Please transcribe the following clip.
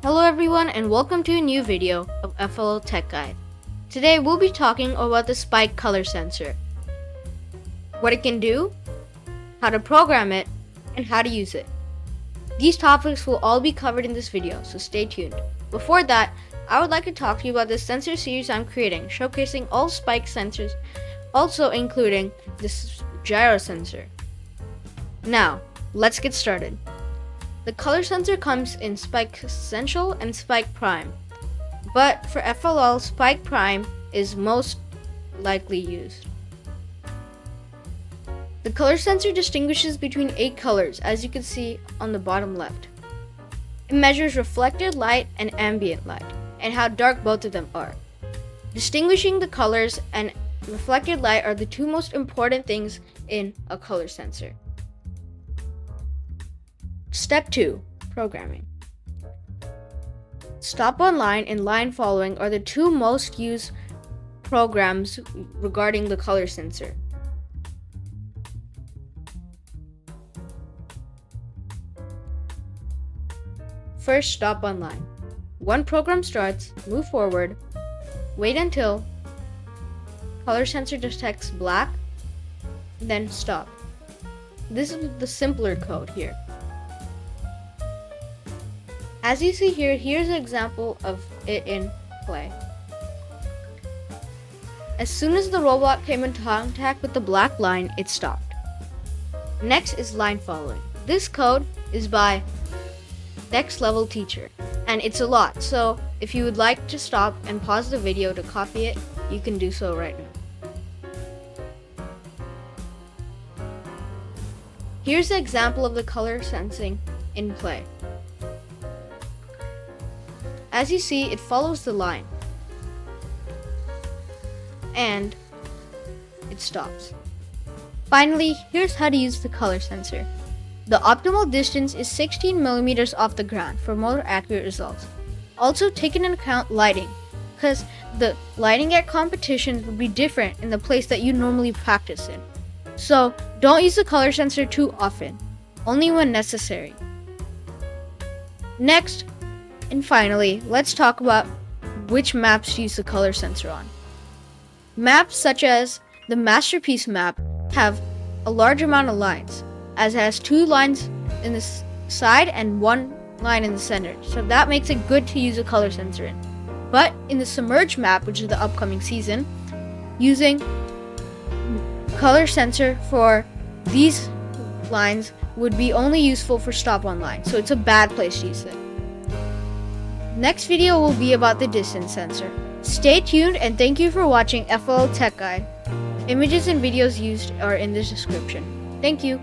Hello everyone and welcome to a new video of FLL Tech Guide. Today we'll be talking about the spike color sensor, what it can do, how to program it, and how to use it. These topics will all be covered in this video, so stay tuned. Before that, I would like to talk to you about this sensor series I'm creating, showcasing all spike sensors, also including this gyro sensor. Now, let's get started. The color sensor comes in Spike Essential and Spike Prime, but for FLL, Spike Prime is most likely used. The color sensor distinguishes between 8 colors, as you can see on the bottom left. It measures reflected light and ambient light, and how dark both of them are. Distinguishing the colors and reflected light are the two most important things in a color sensor. Step 2. Programming. Stop on line and line following are the two most used programs regarding the color sensor. First, stop on line. When program starts, move forward, wait until color sensor detects black, then stop. This is the simpler code here. As you see here, here's an example of it in play. As soon as the robot came in contact with the black line, it stopped. Next is line following. This code is by Next Level Teacher, and it's a lot, so if you would like to stop and pause the video to copy it, you can do so right now. Here's the example of the color sensing in play. As you see, it follows the line, and it stops. Finally, here's how to use the color sensor. The optimal distance is 16 millimeters off the ground for more accurate results. Also take into account lighting, because the lighting at competitions would be different in the place that you normally practice in. So don't use the color sensor too often, only when necessary. Next, and finally, let's talk about which maps to use the color sensor on. Maps such as the Masterpiece map have a large amount of lines, as it has 2 lines in the side and 1 line in the center, so that makes it good to use a color sensor in. But in the Submerged map, which is the upcoming season, using color sensor for these lines would be only useful for stop on line, so it's a bad place to use it. Next video will be about the distance sensor. Stay tuned and thank you for watching FLL Tech Guide. Images and videos used are in the description. Thank you.